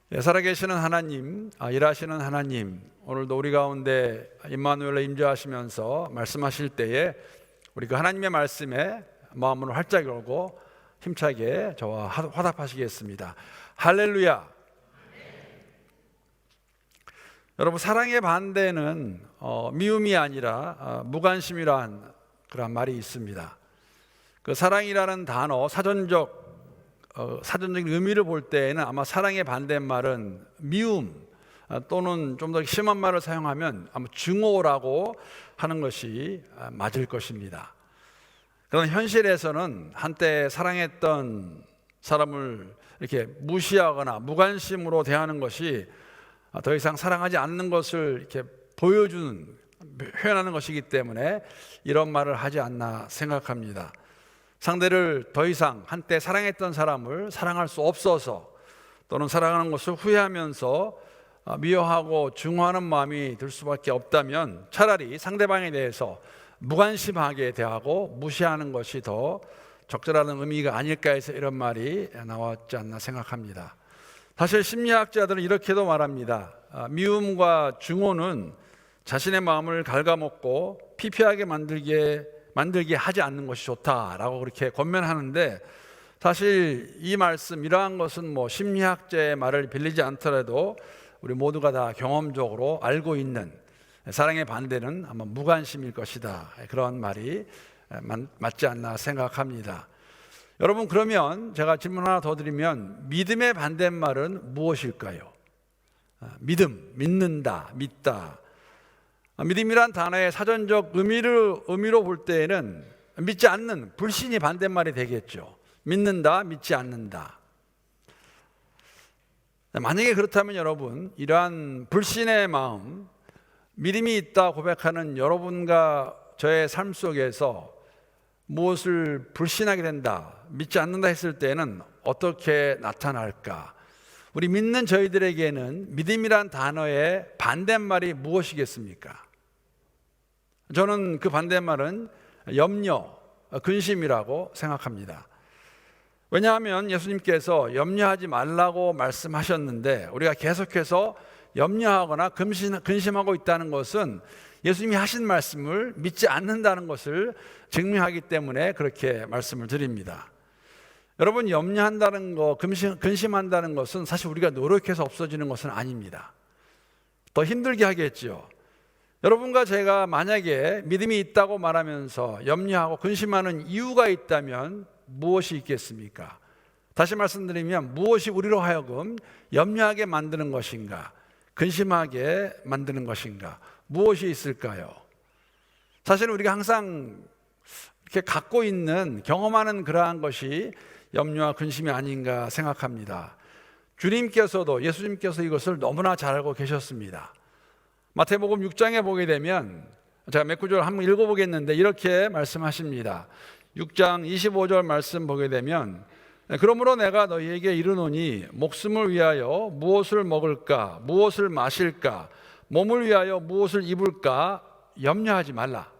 살아계시는 하나님, 일하시는 하나님, 오늘도 우리 가운데 임마누엘로 임재하시면서 말씀하실 때에 우리 그 하나님의 말씀에 마음을 활짝 열고 힘차게 저와 화답하시겠습니다. 할렐루야. 여러분, 사랑의 반대는 미움이 아니라 무관심이란 그런 말이 있습니다. 그 사랑이라는 단어 사전적인 의미를 볼 때에는 아마 사랑의 반대말은 미움 또는 좀 더 심한 말을 사용하면 아마 증오라고 하는 것이 맞을 것입니다. 그러나 현실에서는 한때 사랑했던 사람을 이렇게 무시하거나 무관심으로 대하는 것이 더 이상 사랑하지 않는 것을 이렇게 표현하는 것이기 때문에 이런 말을 하지 않나 생각합니다. 상대를 더 이상 한때 사랑했던 사람을 사랑할 수 없어서 또는 사랑하는 것을 후회하면서 미워하고 증오하는 마음이 들 수밖에 없다면 차라리 상대방에 대해서 무관심하게 대하고 무시하는 것이 더 적절한 의미가 아닐까 해서 이런 말이 나왔지 않나 생각합니다. 사실 심리학자들은 이렇게도 말합니다. 미움과 증오는 자신의 마음을 갉아먹고 피폐하게 만들게 하지 않는 것이 좋다라고 그렇게 권면하는데, 사실 이 말씀, 이러한 것은 심리학자의 말을 빌리지 않더라도 우리 모두가 다 경험적으로 알고 있는 사랑의 반대는 아마 무관심일 것이다, 그런 말이 맞지 않나 생각합니다. 여러분, 그러면 제가 질문 하나 더 드리면 믿음의 반대말은 무엇일까요? 믿는다, 믿다. 믿음이란 단어의 사전적 의미로 볼 때에는 믿지 않는, 불신이 반대말이 되겠죠. 믿는다, 믿지 않는다. 만약에 그렇다면 여러분, 이러한 불신의 마음, 믿음이 있다 고백하는 여러분과 저의 삶 속에서 무엇을 불신하게 된다, 믿지 않는다 했을 때는 어떻게 나타날까? 우리 믿는 저희들에게는 믿음이란 단어의 반대말이 무엇이겠습니까? 저는 그 반대말은 염려, 근심이라고 생각합니다. 왜냐하면 예수님께서 염려하지 말라고 말씀하셨는데 우리가 계속해서 염려하거나 근심하고 있다는 것은 예수님이 하신 말씀을 믿지 않는다는 것을 증명하기 때문에 그렇게 말씀을 드립니다. 여러분, 염려한다는 것, 근심한다는 것은 사실 우리가 노력해서 없어지는 것은 아닙니다. 더 힘들게 하겠죠. 여러분과 제가 만약에 믿음이 있다고 말하면서 염려하고 근심하는 이유가 있다면 무엇이 있겠습니까? 다시 말씀드리면 무엇이 우리로 하여금 염려하게 만드는 것인가, 근심하게 만드는 것인가, 무엇이 있을까요? 사실 우리가 항상 이렇게 갖고 있는, 경험하는 그러한 것이 염려와 근심이 아닌가 생각합니다. 예수님께서 이것을 너무나 잘 알고 계셨습니다. 마태복음 6장에 보게 되면, 제가 몇 구절 한번 읽어보겠는데 이렇게 말씀하십니다. 6장 25절 말씀 보게 되면, 그러므로 내가 너희에게 이르노니 목숨을 위하여 무엇을 먹을까, 무엇을 마실까, 몸을 위하여 무엇을 입을까 염려하지 말라.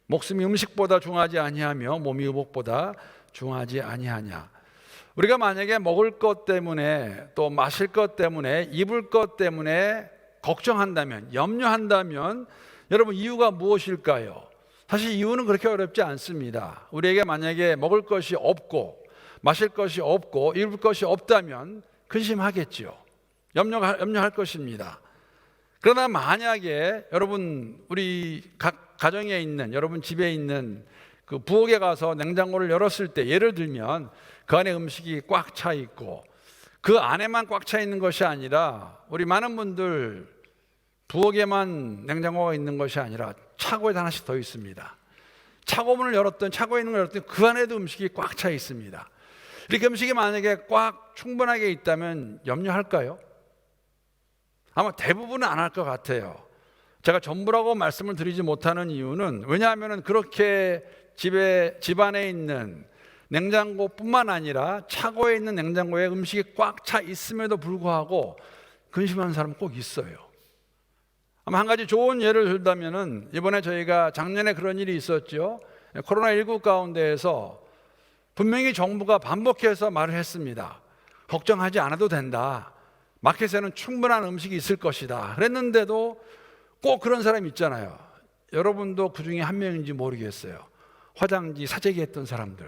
목숨이 음식보다 중하지 아니하며 몸이 의복보다 중하지 아니하냐. 우리가 만약에 먹을 것 때문에, 또 마실 것 때문에, 입을 것 때문에 걱정한다면, 염려한다면 여러분, 이유가 무엇일까요? 사실 이유는 그렇게 어렵지 않습니다. 우리에게 만약에 먹을 것이 없고 마실 것이 없고 입을 것이 없다면 근심하겠죠. 염려할 것입니다. 그러나 만약에 여러분, 우리 각 가정에 있는, 여러분 집에 있는 그 부엌에 가서 냉장고를 열었을 때, 예를 들면 그 안에 음식이 꽉 차 있고 그 안에만 꽉 차 있는 것이 아니라, 우리 많은 분들 부엌에만 냉장고가 있는 것이 아니라 차고에 하나씩 더 있습니다. 차고문을 열었던, 차고에 있는 걸 열었더니 그 안에도 음식이 꽉 차 있습니다. 이렇게 음식이 만약에 꽉 충분하게 있다면 염려할까요? 아마 대부분은 안 할 것 같아요. 제가 전부라고 말씀을 드리지 못하는 이유는, 왜냐하면 그렇게 집안에 있는 냉장고뿐만 아니라 차고에 있는 냉장고에 음식이 꽉 차 있음에도 불구하고 근심하는 사람은 꼭 있어요. 아마 한 가지 좋은 예를 들자면은, 이번에 저희가 작년에 그런 일이 있었죠. 코로나19 가운데에서 분명히 정부가 반복해서 말을 했습니다. 걱정하지 않아도 된다. 마켓에는 충분한 음식이 있을 것이다. 그랬는데도 꼭 그런 사람이 있잖아요. 여러분도 그 중에 한 명인지 모르겠어요. 화장지 사재기 했던 사람들.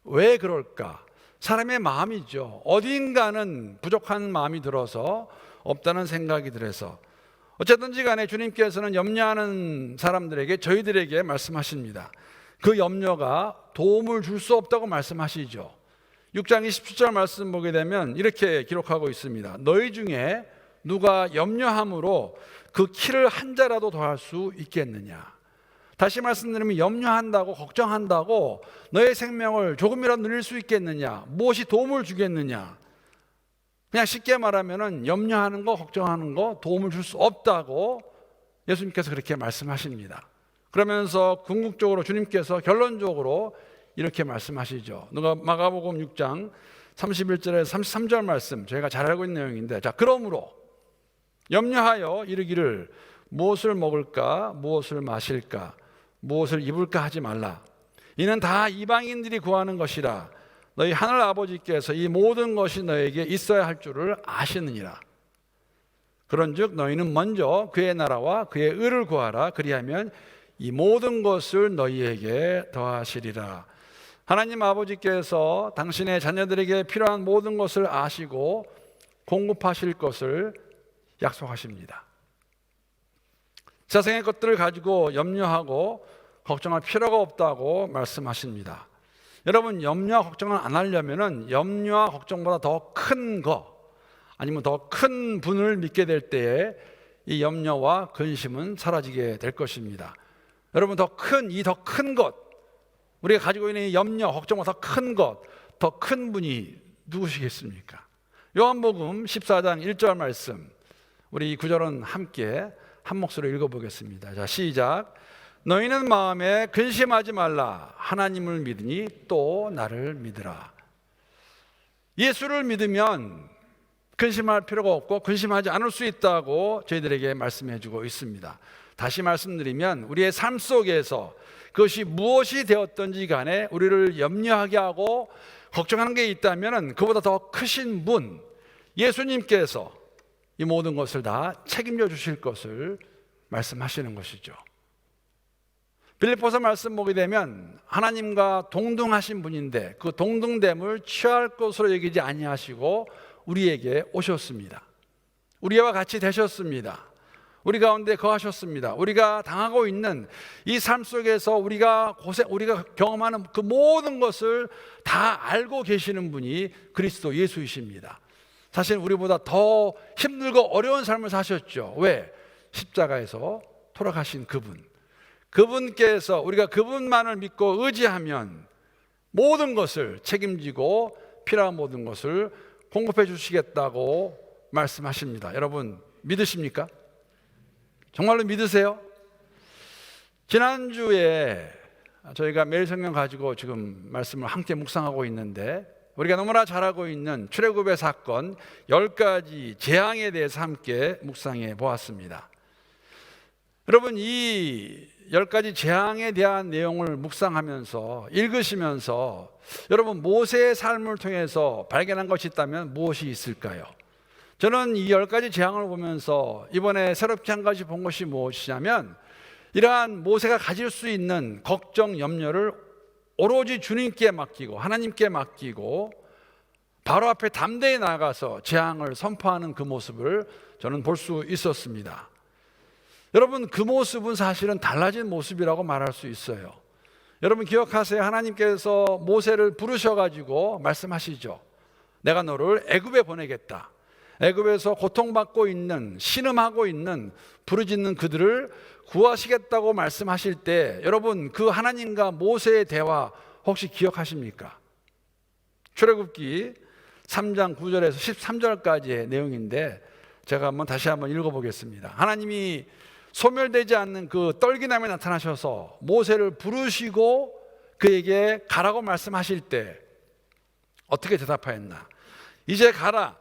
왜 그럴까? 사람의 마음이죠. 어딘가는 부족한 마음이 들어서 없다는 생각이 들어서 어쨌든지 간에 주님께서는 염려하는 사람들에게, 저희들에게 말씀하십니다. 그 염려가 도움을 줄 수 없다고 말씀하시죠. 6장 27절 말씀 보게 되면 이렇게 기록하고 있습니다. 너희 중에 누가 염려함으로 그 키를 한 자라도 더할 수 있겠느냐. 다시 말씀드리면 염려한다고, 걱정한다고 너의 생명을 조금이라도 늘릴 수 있겠느냐, 무엇이 도움을 주겠느냐. 그냥 쉽게 말하면 염려하는 거, 걱정하는 거 도움을 줄 수 없다고 예수님께서 그렇게 말씀하십니다. 그러면서 궁극적으로 주님께서 결론적으로 이렇게 말씀하시죠. 누가 마가복음 6장 31절에서 33절 말씀, 저희가 잘 알고 있는 내용인데, 자, 그러므로 염려하여 이르기를 무엇을 먹을까, 무엇을 마실까, 무엇을 입을까 하지 말라. 이는 다 이방인들이 구하는 것이라. 너희 하늘 아버지께서 이 모든 것이 너에게 있어야 할 줄을 아시느니라. 그런즉 너희는 먼저 그의 나라와 그의 의를 구하라. 그리하면 이 모든 것을 너희에게 더하시리라. 하나님 아버지께서 당신의 자녀들에게 필요한 모든 것을 아시고 공급하실 것을 약속하십니다. 세상의 것들을 가지고 염려하고 걱정할 필요가 없다고 말씀하십니다. 여러분, 염려와 걱정을 안 하려면 염려와 걱정보다 더 큰 거, 아니면 더 큰 분을 믿게 될 때에 이 염려와 근심은 사라지게 될 것입니다. 여러분, 더 큰 것, 우리가 가지고 있는 이 염려, 걱정보다 더 큰 것, 더 큰 분이 누구시겠습니까? 요한복음 14장 1절 말씀, 우리 이 구절은 함께 한 목소리로 읽어보겠습니다. 자, 시작. 너희는 마음에 근심하지 말라. 하나님을 믿으니 또 나를 믿으라. 예수를 믿으면 근심할 필요가 없고 근심하지 않을 수 있다고 저희들에게 말씀해 주고 있습니다. 다시 말씀드리면 우리의 삶 속에서 그것이 무엇이 되었든지 간에 우리를 염려하게 하고 걱정하는 게 있다면 그보다 더 크신 분, 예수님께서 이 모든 것을 다 책임져 주실 것을 말씀하시는 것이죠. 빌립보서 말씀 보게 되면 하나님과 동등하신 분인데 그 동등됨을 취할 것으로 여기지 아니하시고 우리에게 오셨습니다. 우리와 같이 되셨습니다. 우리 가운데 거하셨습니다. 우리가 당하고 있는 이 삶 속에서 우리가 경험하는 그 모든 것을 다 알고 계시는 분이 그리스도 예수이십니다. 사실 우리보다 더 힘들고 어려운 삶을 사셨죠. 왜? 십자가에서 돌아가신 그분께서 우리가 그분만을 믿고 의지하면 모든 것을 책임지고 필요한 모든 것을 공급해 주시겠다고 말씀하십니다. 여러분 믿으십니까? 정말로 믿으세요? 지난주에 저희가 매일 성경 가지고 지금 말씀을 함께 묵상하고 있는데 우리가 너무나 잘 알고 있는 출애굽의 사건 10가지 재앙에 대해서 함께 묵상해 보았습니다. 여러분, 이 10가지 재앙에 대한 내용을 묵상하면서 읽으시면서 여러분 모세의 삶을 통해서 발견한 것이 있다면 무엇이 있을까요? 저는 이 10가지 재앙을 보면서 이번에 새롭게 한 가지 본 것이 무엇이냐면 이러한 모세가 가질 수 있는 걱정, 염려를 오로지 주님께 맡기고 하나님께 맡기고 바로 앞에 담대히 나아가서 재앙을 선포하는 그 모습을 저는 볼 수 있었습니다. 여러분, 그 모습은 사실은 달라진 모습이라고 말할 수 있어요. 여러분 기억하세요. 하나님께서 모세를 부르셔가지고 말씀하시죠. 내가 너를 애굽에 보내겠다. 애굽에서 고통받고 있는, 신음하고 있는, 부르짖는 그들을 구하시겠다고 말씀하실 때 여러분 그 하나님과 모세의 대화 혹시 기억하십니까? 출애굽기 3장 9절에서 13절까지의 내용인데 제가 다시 한번 읽어보겠습니다. 하나님이 소멸되지 않는 그 떨기나무에 나타나셔서 모세를 부르시고 그에게 가라고 말씀하실 때 어떻게 대답하였나? 이제 가라.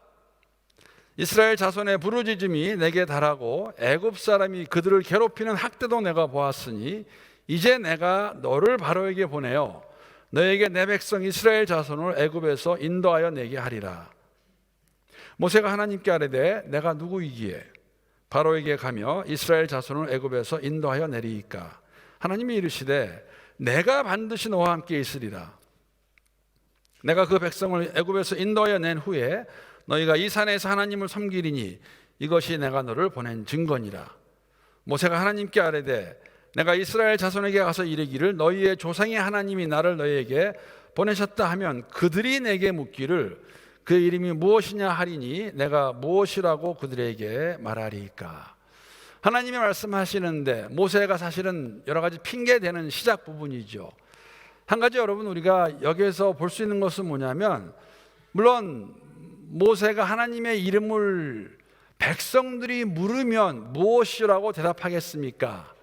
이스라엘 자손의 부르짖음이 내게 달하고 애굽 사람이 그들을 괴롭히는 학대도 내가 보았으니 이제 내가 너를 바로에게 보내어 너에게 내 백성 이스라엘 자손을 애굽에서 인도하여 내게 하리라. 모세가 하나님께 아뢰되 내가 누구이기에 바로에게 가며 이스라엘 자손을 애굽에서 인도하여 내리이까? 하나님이 이르시되 내가 반드시 너와 함께 있으리라. 내가 그 백성을 애굽에서 인도하여 낸 후에 너희가 이 산에서 하나님을 섬기리니 이것이 내가 너를 보낸 증거니라. 모세가 하나님께 아뢰되 내가 이스라엘 자손에게 가서 이르기를 너희의 조상의 하나님이 나를 너희에게 보내셨다 하면 그들이 내게 묻기를 그 이름이 무엇이냐 하리니 내가 무엇이라고 그들에게 말하리이까? 하나님이 말씀하시는데 모세가 사실은 여러 가지 핑계대는 시작 부분이죠. 한 가지 여러분 우리가 여기에서 볼 수 있는 것은 뭐냐면, 물론 모세가 하나님의 이름을 백성들이 물으면 무엇이라고 대답하겠습니까?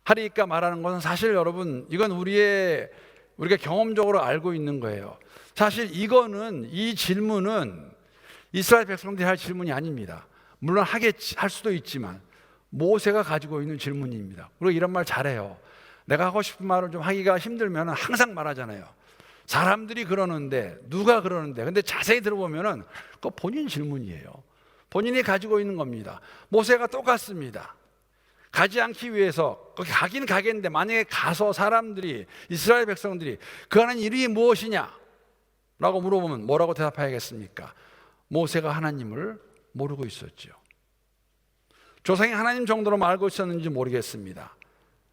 하리까 말하는 것은 사실 여러분 이건 우리가 경험적으로 알고 있는 거예요. 사실 이 질문은 이스라엘 백성들이 할 질문이 아닙니다. 물론 할 수도 있지만 모세가 가지고 있는 질문입니다. 그리고 이런 말 잘해요. 내가 하고 싶은 말을 좀 하기가 힘들면 항상 말하잖아요. 사람들이 그러는데, 누가 그러는데, 근데 자세히 들어보면은 그거 본인 질문이에요. 본인이 가지고 있는 겁니다. 모세가 똑같습니다. 가지 않기 위해서, 거기 가긴 가겠는데 만약에 가서 사람들이, 이스라엘 백성들이 그 하나님 이름이 무엇이냐 라고 물어보면 뭐라고 대답해야겠습니까? 모세가 하나님을 모르고 있었죠. 조상이 하나님 정도로 알고 있었는지 모르겠습니다.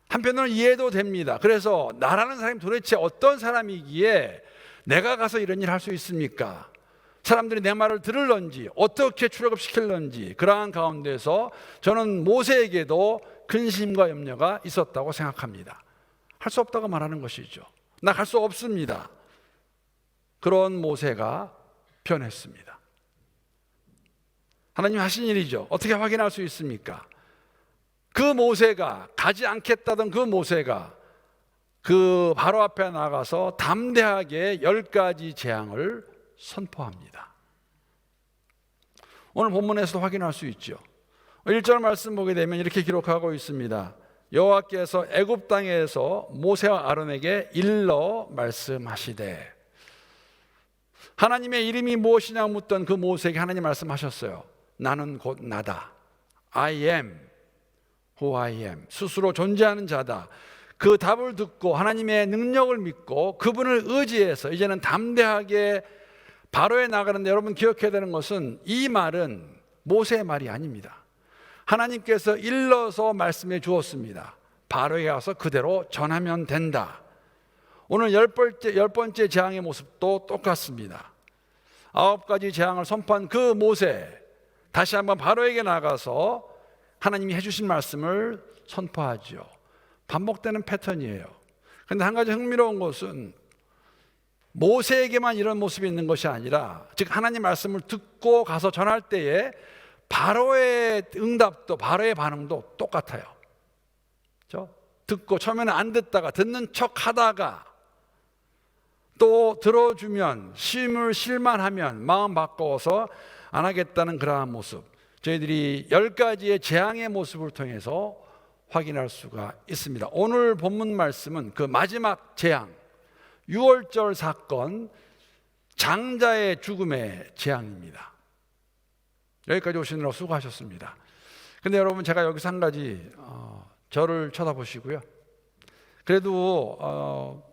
한편으로는 이해도 됩니다. 그래서 나라는 사람이 도대체 어떤 사람이기에 내가 가서 이런 일을 할 수 있습니까? 사람들이 내 말을 들을런지, 어떻게 출애굽시킬런지, 그러한 가운데서 저는 모세에게도 근심과 염려가 있었다고 생각합니다. 할 수 없다고 말하는 것이죠. 나 갈 수 없습니다. 그런 모세가 변했습니다. 하나님 하신 일이죠. 어떻게 확인할 수 있습니까? 그 모세가, 가지 않겠다던 그 모세가 그 바로 앞에 나가서 담대하게 10가지 재앙을 선포합니다. 오늘 본문에서도 확인할 수 있죠. 1절 말씀 보게 되면 이렇게 기록하고 있습니다. 여호와께서 애굽 땅에서 모세와 아론에게 일러 말씀하시되, 하나님의 이름이 무엇이냐 묻던 그 모세에게 하나님 말씀하셨어요. 나는 곧 나다. I am who I am. 스스로 존재하는 자다. 그 답을 듣고 하나님의 능력을 믿고 그분을 의지해서 이제는 담대하게 바로에 나가는데, 여러분 기억해야 되는 것은 이 말은 모세의 말이 아닙니다. 하나님께서 일러서 말씀해 주었습니다. 바로에 가서 그대로 전하면 된다. 오늘 열 번째 재앙의 모습도 똑같습니다. 9가지 재앙을 선포한 그 모세, 다시 한번 바로에게 나가서 하나님이 해주신 말씀을 선포하죠. 반복되는 패턴이에요. 그런데 한 가지 흥미로운 것은 모세에게만 이런 모습이 있는 것이 아니라, 즉 하나님 말씀을 듣고 가서 전할 때에 바로의 응답도, 바로의 반응도 똑같아요. 그렇죠? 듣고 처음에는 안 듣다가 듣는 척 하다가 또 들어주면, 실만하면 마음 바꿔서 안 하겠다는 그러한 모습, 저희들이 10가지의 재앙의 모습을 통해서 확인할 수가 있습니다. 오늘 본문 말씀은 그 마지막 재앙, 6월절 사건, 장자의 죽음의 재앙입니다. 여기까지 오시느라 수고하셨습니다. 근데 여러분, 제가 여기서 한 가지, 저를 쳐다보시고요. 그래도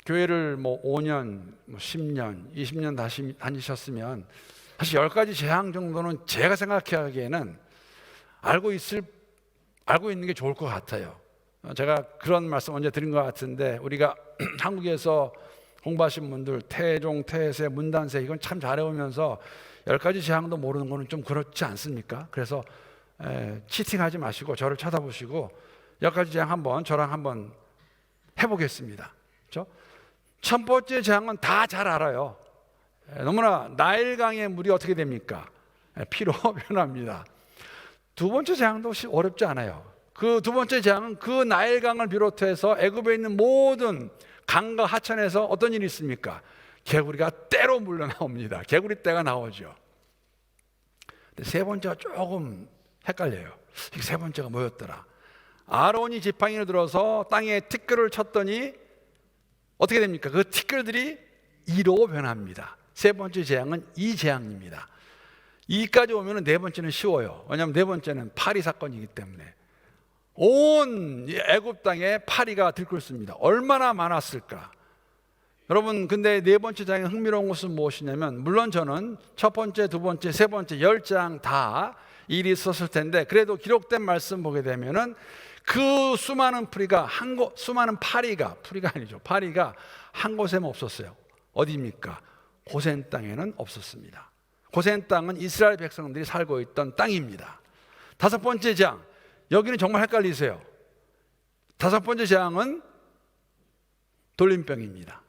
교회를 5년, 10년, 20년 다니셨으면 사실 10가지 재앙 정도는 제가 생각하기에는 알고 있는 게 좋을 것 같아요. 제가 그런 말씀 언제 드린 것 같은데, 우리가 한국에서 공부하신 분들 태종, 태세, 문단세 이건 참 잘해오면서 10가지 재앙도 모르는 거는 좀 그렇지 않습니까? 그래서 치팅하지 마시고 저를 쳐다보시고 10가지 재앙 저랑 한번 해보겠습니다. 그렇죠? 첫 번째 재앙은 다 잘 알아요. 너무나 나일강의 물이 어떻게 됩니까? 피로 변합니다. 두 번째 재앙도 어렵지 않아요. 그 두 번째 재앙은 그 나일강을 비롯해서 애굽에 있는 모든 강과 하천에서 어떤 일이 있습니까? 개구리가 떼로 물러 나옵니다. 개구리 떼가 나오죠. 근데 세 번째가 조금 헷갈려요. 세 번째가 뭐였더라? 아론이 지팡이를 들어서 땅에 티끌을 쳤더니 어떻게 됩니까? 그 티끌들이 이로 변합니다. 세 번째 재앙은 이 재앙입니다. 2까지 오면 네 번째는 쉬워요. 왜냐하면 네 번째는 파리 사건이기 때문에 온 애굽 땅에 파리가 들끓습니다. 얼마나 많았을까. 여러분, 근데 네 번째 장에 흥미로운 것은 무엇이냐면, 물론 저는 첫 번째, 두 번째, 세 번째 10장 다 일이 있었을 텐데, 그래도 기록된 말씀 보게 되면은 그 수많은 파리가 한 곳에만 없었어요. 어디입니까? 고센 땅에는 없었습니다. 고센 땅은 이스라엘 백성들이 살고 있던 땅입니다. 다섯 번째 장, 여기는 정말 헷갈리세요. 다섯 번째 장은 돌림병입니다.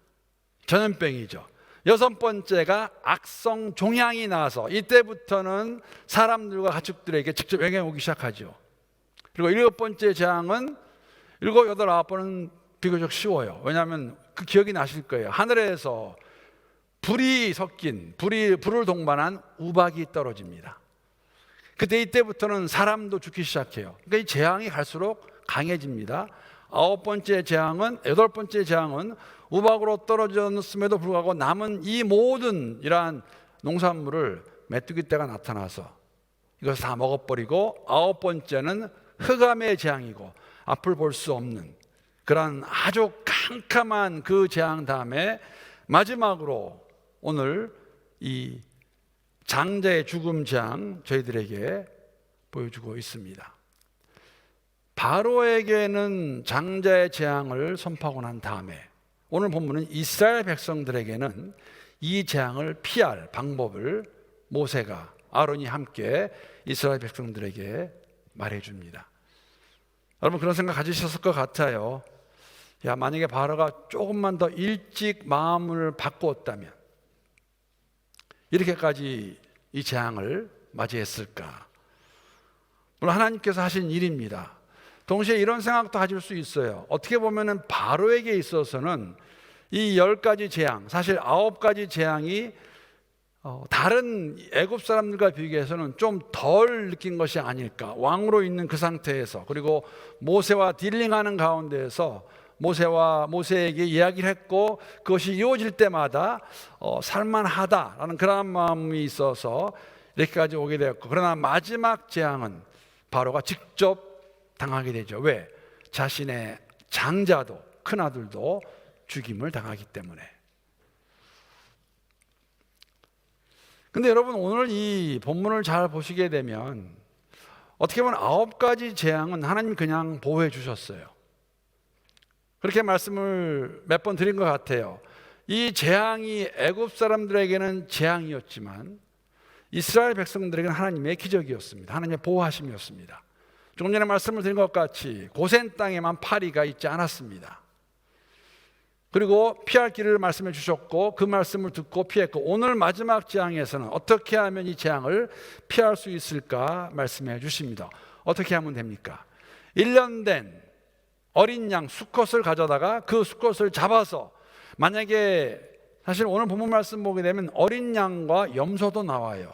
전염병이죠. 여섯 번째가 악성 종양이 나서 이때부터는 사람들과 가축들에게 직접 영향이 오기 시작하죠. 그리고 일곱 번째 재앙은 일곱, 여덟, 아홉 번은 비교적 쉬워요. 왜냐하면 그 기억이 나실 거예요. 하늘에서 불이 섞인, 불을 동반한 우박이 떨어집니다. 그때 이때부터는 사람도 죽기 시작해요. 그러니까 이 재앙이 갈수록 강해집니다. 아홉 번째 재앙은, 여덟 번째 재앙은 우박으로 떨어졌음에도 불구하고 남은 이 모든 이러한 농산물을 메뚜기 떼가 나타나서 이것을 다 먹어버리고, 아홉 번째는 흑암의 재앙이고 앞을 볼 수 없는 그런 아주 캄캄한 그 재앙 다음에 마지막으로 오늘 이 장자의 죽음 재앙 저희들에게 보여주고 있습니다. 바로에게는 장자의 재앙을 선포하고 난 다음에 오늘 본문은 이스라엘 백성들에게는 이 재앙을 피할 방법을 모세가, 아론이 함께 이스라엘 백성들에게 말해줍니다. 여러분, 그런 생각 가지셨을 것 같아요. 야, 만약에 바로가 조금만 더 일찍 마음을 바꾸었다면 이렇게까지 이 재앙을 맞이했을까? 물론 하나님께서 하신 일입니다. 동시에 이런 생각도 가질 수 있어요. 어떻게 보면은 바로에게 있어서는 이 10가지 재앙, 사실 9가지 재앙이 다른 애굽 사람들과 비교해서는 좀 덜 느낀 것이 아닐까. 왕으로 있는 그 상태에서, 그리고 모세와 딜링하는 가운데에서 모세에게 이야기를 했고, 그것이 이루어질 때마다 살만하다라는 그런 마음이 있어서 이렇게까지 오게 되었고, 그러나 마지막 재앙은 바로가 직접 당하게 되죠. 왜? 자신의 장자도, 큰아들도 죽임을 당하기 때문에. 근데 여러분, 오늘 이 본문을 잘 보시게 되면 어떻게 보면 9가지 재앙은 하나님이 그냥 보호해 주셨어요. 그렇게 말씀을 몇 번 드린 것 같아요. 이 재앙이 애굽 사람들에게는 재앙이었지만 이스라엘 백성들에게는 하나님의 기적이었습니다. 하나님의 보호하심이었습니다. 조금 전에 말씀을 드린 것 같이 고센 땅에만 파리가 있지 않았습니다. 그리고 피할 길을 말씀해 주셨고, 그 말씀을 듣고 피했고, 오늘 마지막 재앙에서는 어떻게 하면 이 재앙을 피할 수 있을까 말씀해 주십니다. 어떻게 하면 됩니까? 1년 된 어린 양 수컷을 가져다가 그 수컷을 잡아서, 만약에 사실 오늘 본문 말씀 보게 되면 어린 양과 염소도 나와요.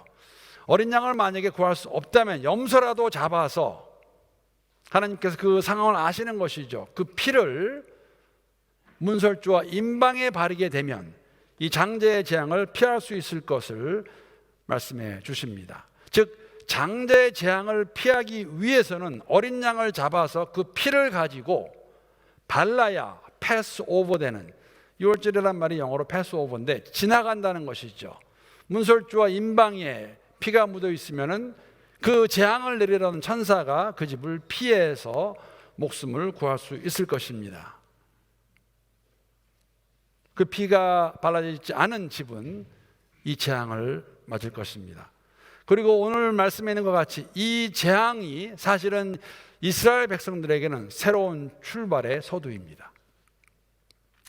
어린 양을 만약에 구할 수 없다면 염소라도 잡아서, 하나님께서 그 상황을 아시는 것이죠. 그 피를 문설주와 임방에 바르게 되면 이 장자의 재앙을 피할 수 있을 것을 말씀해 주십니다. 즉, 장자의 재앙을 피하기 위해서는 어린 양을 잡아서 그 피를 가지고 발라야 패스오버 되는, 6월절이란 말이 영어로 패스오버인데 지나간다는 것이죠. 문설주와 임방에 피가 묻어 있으면은 그 재앙을 내리려는 천사가 그 집을 피해서 목숨을 구할 수 있을 것입니다. 그 피가 발라져 있지 않은 집은 이 재앙을 맞을 것입니다. 그리고 오늘 말씀에 있는 것 같이 이 재앙이 사실은 이스라엘 백성들에게는 새로운 출발의 서두입니다.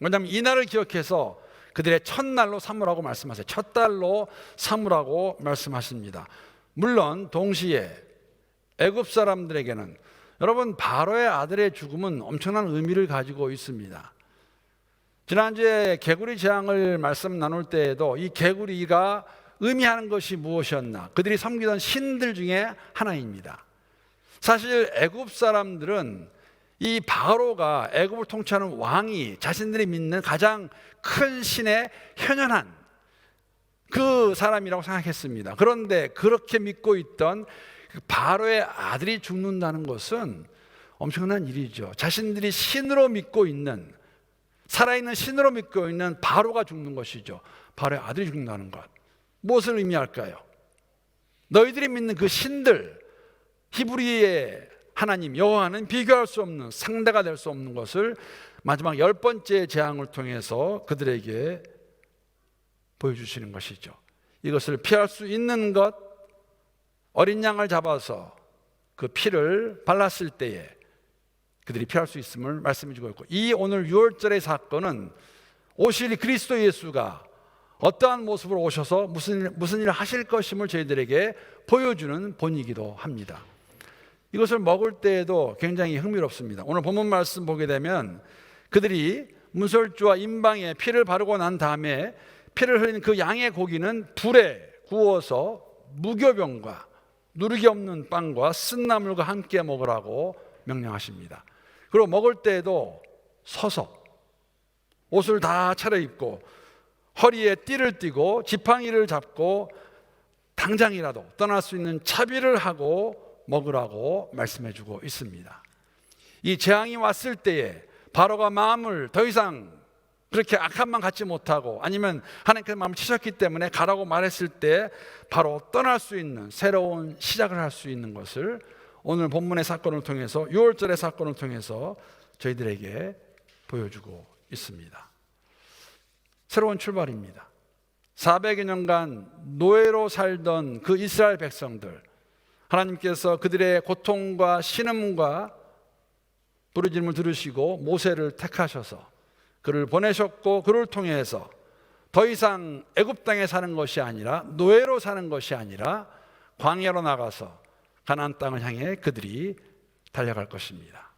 왜냐하면 이 날을 기억해서 그들의 첫날로 삼으라고 말씀하세요. 첫 달로 삼으라고 말씀하십니다. 물론 동시에 애굽 사람들에게는, 여러분, 바로의 아들의 죽음은 엄청난 의미를 가지고 있습니다. 지난주에 개구리 재앙을 말씀 나눌 때에도 이 개구리가 의미하는 것이 무엇이었나, 그들이 섬기던 신들 중에 하나입니다. 사실 애굽 사람들은 이 바로가, 애굽을 통치하는 왕이 자신들이 믿는 가장 큰 신의 현현한 그 사람이라고 생각했습니다. 그런데 그렇게 믿고 있던 바로의 아들이 죽는다는 것은 엄청난 일이죠. 자신들이 신으로 믿고 있는, 살아있는 신으로 믿고 있는 바로가 죽는 것이죠. 바로의 아들이 죽는다는 것, 무엇을 의미할까요? 너희들이 믿는 그 신들, 히브리의 하나님 여호와는 비교할 수 없는, 상대가 될 수 없는 것을 마지막 10번째 재앙을 통해서 그들에게 보여주시는 것이죠. 이것을 피할 수 있는 것, 어린 양을 잡아서 그 피를 발랐을 때에 그들이 피할 수 있음을 말씀해 주고 있고, 이 오늘 6월절의 사건은 오실 그리스도 예수가 어떠한 모습으로 오셔서 무슨 일을 하실 것임을 저희들에게 보여주는 본이기도 합니다. 이것을 먹을 때에도 굉장히 흥미롭습니다. 오늘 본문 말씀 보게 되면 그들이 문설주와 임방에 피를 바르고 난 다음에 피를 흘린 그 양의 고기는 불에 구워서 무교병과 누룩이 없는 빵과 쓴나물과 함께 먹으라고 명령하십니다. 그리고 먹을 때에도 서서 옷을 다 차려입고 허리에 띠를 띠고 지팡이를 잡고 당장이라도 떠날 수 있는 차비를 하고 먹으라고 말씀해주고 있습니다. 이 재앙이 왔을 때에 바로가 마음을 더 이상 그렇게 악한 마음 갖지 못하고, 아니면 하나님께서 마음을 치셨기 때문에 가라고 말했을 때 바로 떠날 수 있는 새로운 시작을 할 수 있는 것을 오늘 본문의 사건을 통해서, 6월절의 사건을 통해서 저희들에게 보여주고 있습니다. 새로운 출발입니다. 400여 년간 노예로 살던 그 이스라엘 백성들, 하나님께서 그들의 고통과 신음과 부르짖음을 들으시고 모세를 택하셔서 그를 보내셨고, 그를 통해서 더 이상 애굽 땅에 사는 것이 아니라, 노예로 사는 것이 아니라 광야로 나가서 가나안 땅을 향해 그들이 달려갈 것입니다.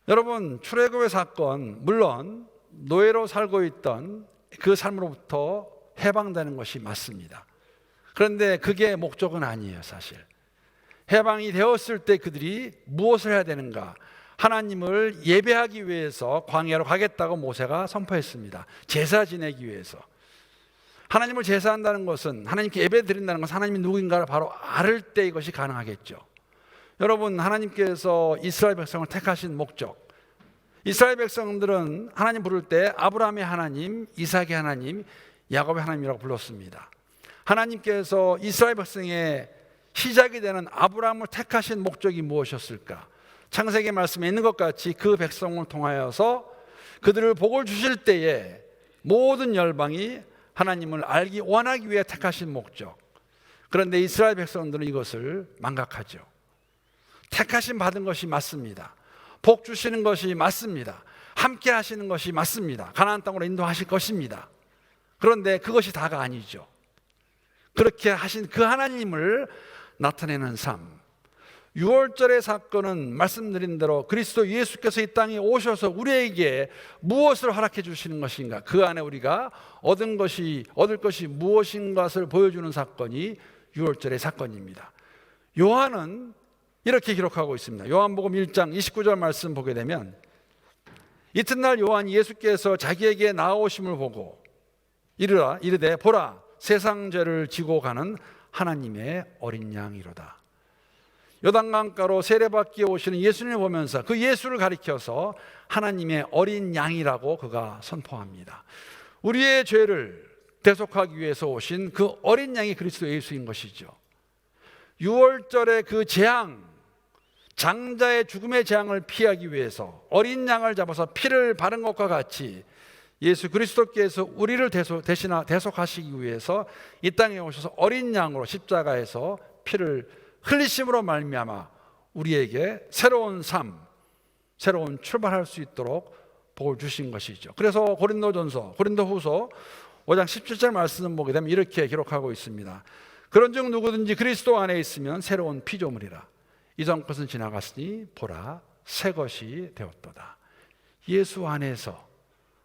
여러분, 출애굽의 사건, 물론 노예로 살고 있던 그 삶으로부터 해방되는 것이 맞습니다. 그런데 그게 목적은 아니에요. 사실 해방이 되었을 때 그들이 무엇을 해야 되는가? 하나님을 예배하기 위해서 광야로 가겠다고 모세가 선포했습니다. 제사 지내기 위해서. 하나님을 제사한다는 것은, 하나님께 예배 드린다는 것은 하나님이 누구인가를 바로 알 때 이것이 가능하겠죠. 여러분, 하나님께서 이스라엘 백성을 택하신 목적, 이스라엘 백성들은 하나님 부를 때 아브라함의 하나님, 이삭의 하나님, 야곱의 하나님이라고 불렀습니다. 하나님께서 이스라엘 백성의 시작이 되는 아브라함을 택하신 목적이 무엇이었을까? 창세기 말씀에 있는 것 같이 그 백성을 통하여서 그들을 복을 주실 때에 모든 열방이 하나님을 알기 원하기 위해 택하신 목적. 그런데 이스라엘 백성들은 이것을 망각하죠. 택하심 받은 것이 맞습니다. 복 주시는 것이 맞습니다. 함께 하시는 것이 맞습니다. 가나안 땅으로 인도하실 것입니다. 그런데 그것이 다가 아니죠. 그렇게 하신 그 하나님을 나타내는 삶, 6월절의 사건은 말씀드린 대로 그리스도 예수께서 이 땅에 오셔서 우리에게 무엇을 허락해 주시는 것인가, 그 안에 우리가 얻을 것이 무엇인가를 보여주는 사건이 6월절의 사건입니다. 요한은 이렇게 기록하고 있습니다. 요한복음 1장 29절 말씀 보게 되면, 이튿날 요한이 예수께서 자기에게 나아오심을 보고 이르되 보라, 세상 죄를 지고 가는 하나님의 어린 양이로다. 요단강가로 세례받기에 오시는 예수님을 보면서 그 예수를 가리켜서 하나님의 어린 양이라고 그가 선포합니다. 우리의 죄를 대속하기 위해서 오신 그 어린 양이 그리스도 예수인 것이죠. 6월절의 그 재앙, 장자의 죽음의 재앙을 피하기 위해서 어린 양을 잡아서 피를 바른 것과 같이 예수 그리스도께서 우리를 대속하시기 위해서 이 땅에 오셔서 어린 양으로 십자가에서 피를 흘리심으로 말미암아 우리에게 새로운 삶, 새로운 출발할 수 있도록 복을 주신 것이죠. 그래서 고린도후서 5장 17절 말씀 보게 되면 이렇게 기록하고 있습니다. 그런즉 누구든지 그리스도 안에 있으면 새로운 피조물이라. 이전 것은 지나갔으니 보라, 새 것이 되었도다. 예수 안에서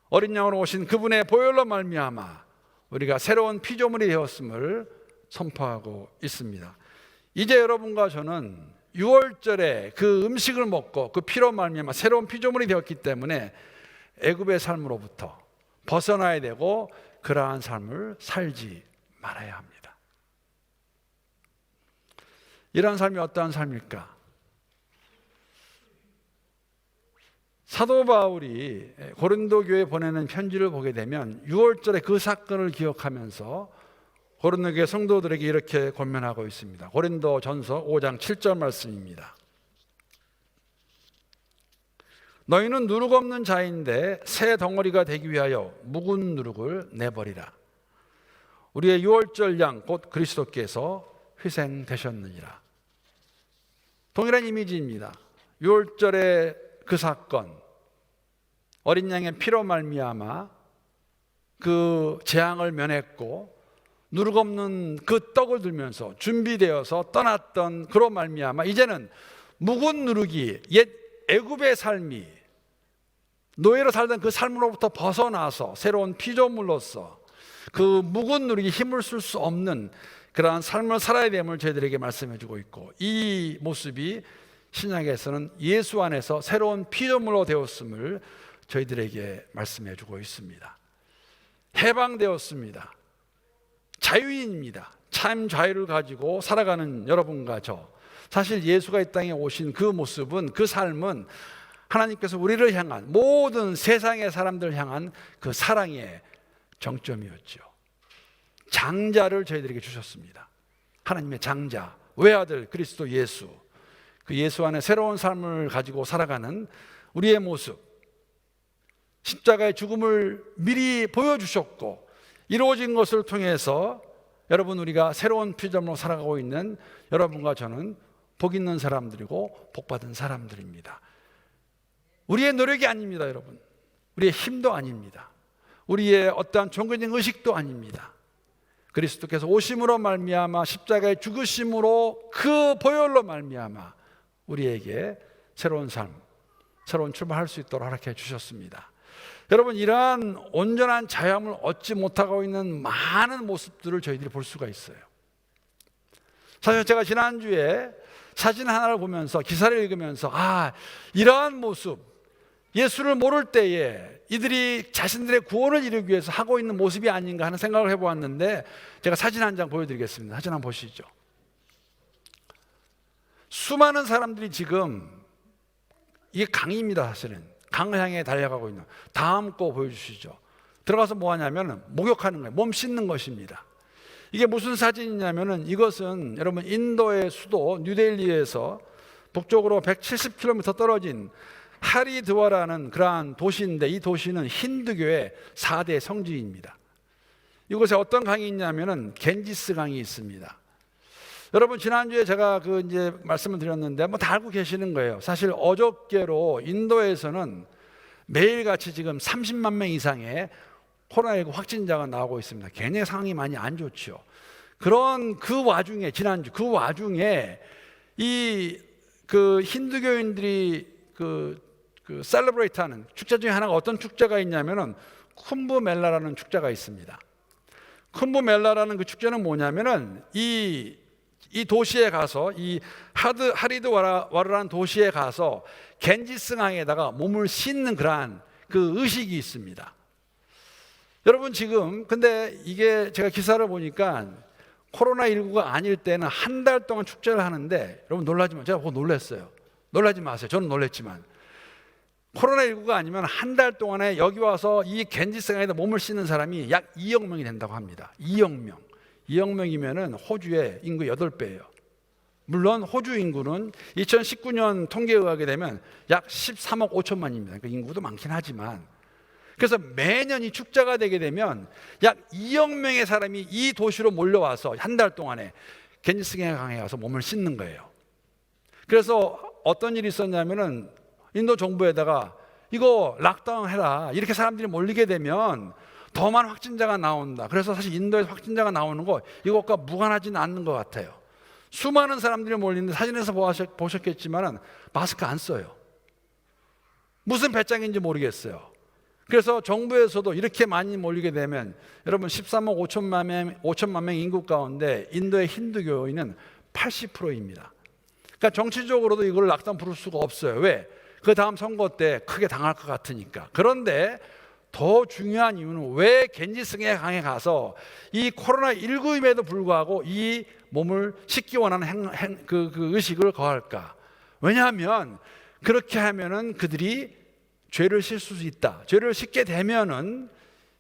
어린 양으로 오신 그분의 보혈로 말미암아 우리가 새로운 피조물이 되었음을 선포하고 있습니다. 이제 여러분과 저는 6월절에 그 음식을 먹고 그 피로 말미암아 새로운 피조물이 되었기 때문에 애굽의 삶으로부터 벗어나야 되고 그러한 삶을 살지 말아야 합니다. 이러한 삶이 어떠한 삶일까? 사도 바울이 고린도 교회에 보내는 편지를 보게 되면 6월절에 그 사건을 기억하면서 고린도 교회 성도들에게 이렇게 권면하고 있습니다. 고린도 전서 5장 7절 말씀입니다. 너희는 누룩 없는 자인데 새 덩어리가 되기 위하여 묵은 누룩을 내버리라. 우리의 6월절 양 곧 그리스도께서 희생되셨느니라. 동일한 이미지입니다. 6월절의 그 사건, 어린 양의 피로 말미암아 그 재앙을 면했고 누룩 없는 그 떡을 들면서 준비되어서 떠났던 그로 말미암아 이제는 묵은 누룩이 옛 애굽의 삶이 노예로 살던 그 삶으로부터 벗어나서 새로운 피조물로서 그 묵은 누룩이 힘을 쓸 수 없는 그러한 삶을 살아야 됨을 저희들에게 말씀해 주고 있고, 이 모습이 신약에서는 예수 안에서 새로운 피조물로 되었음을 저희들에게 말씀해 주고 있습니다. 해방되었습니다. 자유인입니다. 참 자유를 가지고 살아가는 여러분과 저, 사실 예수가 이 땅에 오신 그 모습은, 그 삶은 하나님께서 우리를 향한, 모든 세상의 사람들을 향한 그 사랑의 정점이었죠. 장자를 저희들에게 주셨습니다. 하나님의 장자, 외아들 그리스도 예수, 그 예수 안에 새로운 삶을 가지고 살아가는 우리의 모습, 십자가의 죽음을 미리 보여주셨고 이루어진 것을 통해서 여러분, 우리가 새로운 피조물로 살아가고 있는 여러분과 저는 복 있는 사람들이고 복받은 사람들입니다. 우리의 노력이 아닙니다, 여러분. 우리의 힘도 아닙니다. 우리의 어떠한 종교적인 의식도 아닙니다. 그리스도께서 오심으로 말미암아 십자가의 죽으심으로 그 보혈로 말미암아 우리에게 새로운 삶, 새로운 출발할 수 있도록 허락해 주셨습니다. 여러분, 이러한 온전한 자유함을 얻지 못하고 있는 많은 모습들을 저희들이 볼 수가 있어요. 사실 제가 지난주에 사진 하나를 보면서, 기사를 읽으면서, 이러한 모습, 예수를 모를 때에 이들이 자신들의 구원을 이루기 위해서 하고 있는 모습이 아닌가 하는 생각을 해보았는데, 제가 사진 한 장 보여드리겠습니다. 사진 한번 보시죠. 수많은 사람들이 지금, 이게 강입니다. 사실은 강을 향해 달려가고 있는, 다음 거 보여주시죠. 들어가서 뭐 하냐면 목욕하는 거예요. 몸 씻는 것입니다. 이게 무슨 사진이냐면은, 이것은 여러분 인도의 수도 뉴델리에서 북쪽으로 170km 떨어진 하리드와라는 그러한 도시인데, 이 도시는 힌두교의 4대 성지입니다. 이곳에 어떤 강이 있냐면은 겐지스 강이 있습니다. 여러분, 지난주에 제가 이제 말씀을 드렸는데 다 알고 계시는 거예요. 사실 어저께로 인도에서는 매일같이 지금 30만 명 이상의 코로나19 확진자가 나오고 있습니다. 굉장히 상황이 많이 안 좋죠. 그런 그 와중에, 지난주 그 와중에 힌두교인들이 셀러브레이트 하는 축제 중에 하나가 어떤 축제가 있냐면은 쿰브멜라라는 축제가 있습니다. 쿰브멜라라는 그 축제는 뭐냐면은 이 도시에 가서, 이 하리드와르라는 도시에 가서 겐지스강에다가 몸을 씻는 그러한 그 의식이 있습니다. 여러분, 지금 근데 이게 제가 기사를 보니까 코로나19가 아닐 때는 한 달 동안 축제를 하는데, 여러분 놀라지 마세요. 제가 보고 놀랐어요. 놀라지 마세요. 저는 놀랐지만 코로나19가 아니면 한 달 동안에 여기 와서 이 겐지스강에다 몸을 씻는 사람이 약 2억 명이 된다고 합니다. 2억 명. 2억 명이면은 호주의 인구 8배예요. 물론 호주 인구는 2019년 통계에 의하게 되면 약 13억 5천만입니다. 그러니까 인구도 많긴 하지만, 그래서 매년 이 축제가 되게 되면 약 2억 명의 사람이 이 도시로 몰려와서 한 달 동안에 겐지스강에 가서 몸을 씻는 거예요. 그래서 어떤 일이 있었냐면은 인도 정부에다가 이거 락다운 해라, 이렇게 사람들이 몰리게 되면 더 많은 확진자가 나온다. 그래서 사실 인도에서 확진자가 나오는 거 이것과 무관하지는 않는 것 같아요. 수많은 사람들이 몰리는데, 사진에서 보셨겠지만 마스크 안 써요. 무슨 배짱인지 모르겠어요. 그래서 정부에서도 이렇게 많이 몰리게 되면, 여러분 13억 5천만 명 인구 가운데 인도의 힌두교인은 80%입니다. 그러니까 정치적으로도 이걸 락다운 부를 수가 없어요. 왜? 그 다음 선거 때 크게 당할 것 같으니까. 그런데 더 중요한 이유는 왜 겐지스강에 가서 이 코로나19임에도 불구하고 이 몸을 씻기 원하는 그 의식을 거할까? 왜냐하면 그렇게 하면은 그들이 죄를 씻을 수 있다. 죄를 씻게 되면은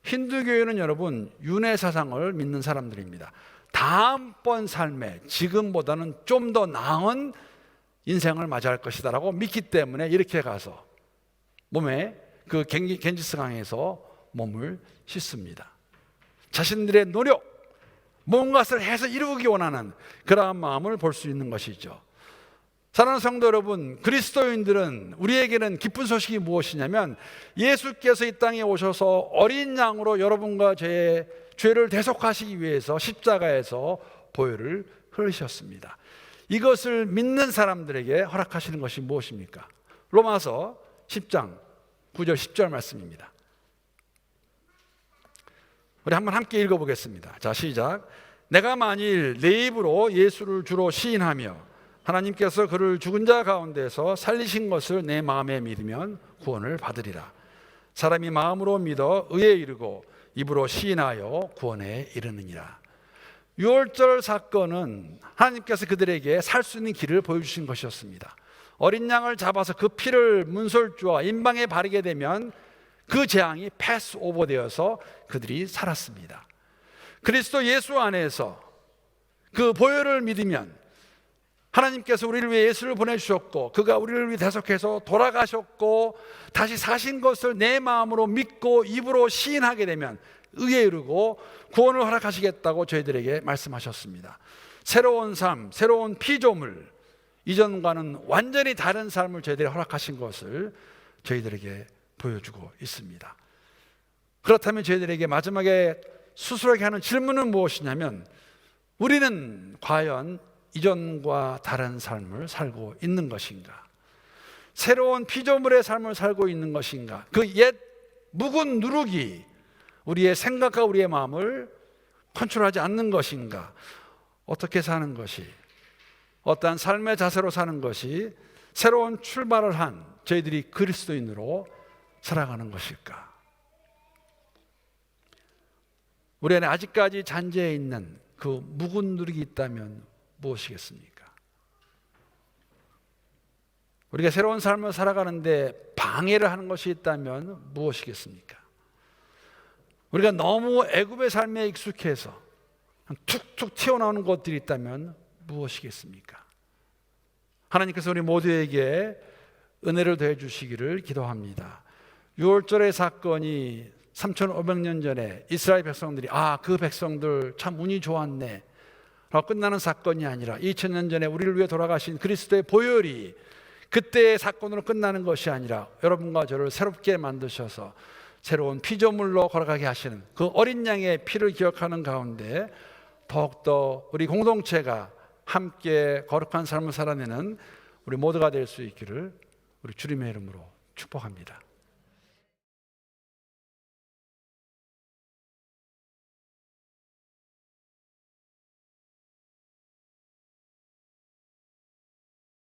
힌두교회는 여러분 윤회 사상을 믿는 사람들입니다. 다음번 삶에 지금보다는 좀 더 나은 인생을 맞이할 것이다라고 믿기 때문에 이렇게 가서 몸에 그 겐지스강에서 몸을 씻습니다. 자신들의 노력, 뭔가를 해서 이루기 원하는 그러한 마음을 볼 수 있는 것이죠. 사랑하는 성도 여러분, 그리스도인들은 우리에게는 기쁜 소식이 무엇이냐면 예수께서 이 땅에 오셔서 어린 양으로 여러분과 제 죄를 대속하시기 위해서 십자가에서 보혈을 흘리셨습니다. 이것을 믿는 사람들에게 허락하시는 것이 무엇입니까? 로마서 10장 9절 10절 말씀입니다. 우리 한번 함께 읽어보겠습니다. 자, 시작. 내가 만일 내 입으로 예수를 주로 시인하며 하나님께서 그를 죽은 자 가운데서 살리신 것을 내 마음에 믿으면 구원을 받으리라. 사람이 마음으로 믿어 의에 이르고 입으로 시인하여 구원에 이르느니라. 유월절 사건은 하나님께서 그들에게 살 수 있는 길을 보여주신 것이었습니다. 어린 양을 잡아서 그 피를 문설주와 임방에 바르게 되면 그 재앙이 패스 오버되어서 그들이 살았습니다. 그리스도 예수 안에서 그 보혈을 믿으면 하나님께서 우리를 위해 예수를 보내주셨고 그가 우리를 위해 대속해서 돌아가셨고 다시 사신 것을 내 마음으로 믿고 입으로 시인하게 되면 의에 이르고 구원을 허락하시겠다고 저희들에게 말씀하셨습니다. 새로운 삶, 새로운 피조물, 이전과는 완전히 다른 삶을 저희들이 허락하신 것을 저희들에게 보여주고 있습니다. 그렇다면 저희들에게 마지막에 스스로에게 하는 질문은 무엇이냐면 우리는 과연 이전과 다른 삶을 살고 있는 것인가? 새로운 피조물의 삶을 살고 있는 것인가? 그 옛 묵은 누룩이 우리의 생각과 우리의 마음을 컨트롤하지 않는 것인가? 어떻게 사는 것이, 어떠한 삶의 자세로 사는 것이 새로운 출발을 한 저희들이 그리스도인으로 살아가는 것일까? 우리 안에 아직까지 잔재해 있는 그 묵은 누룩이 있다면 무엇이겠습니까? 우리가 새로운 삶을 살아가는데 방해를 하는 것이 있다면 무엇이겠습니까? 우리가 너무 애굽의 삶에 익숙해서 툭툭 튀어나오는 것들이 있다면 무엇이겠습니까? 하나님께서 우리 모두에게 은혜를 더해 주시기를 기도합니다. 6월절의 사건이 3,500년 전에 이스라엘 백성들이 그 백성들 참 운이 좋았네 라고 끝나는 사건이 아니라 2000년 전에 우리를 위해 돌아가신 그리스도의 보혈이 그때의 사건으로 끝나는 것이 아니라 여러분과 저를 새롭게 만드셔서 새로운 피조물로 걸어가게 하시는 그 어린 양의 피를 기억하는 가운데 더욱더 우리 공동체가 함께 거룩한 삶을 살아내는 우리 모두가 될 수 있기를 우리 주님의 이름으로 축복합니다.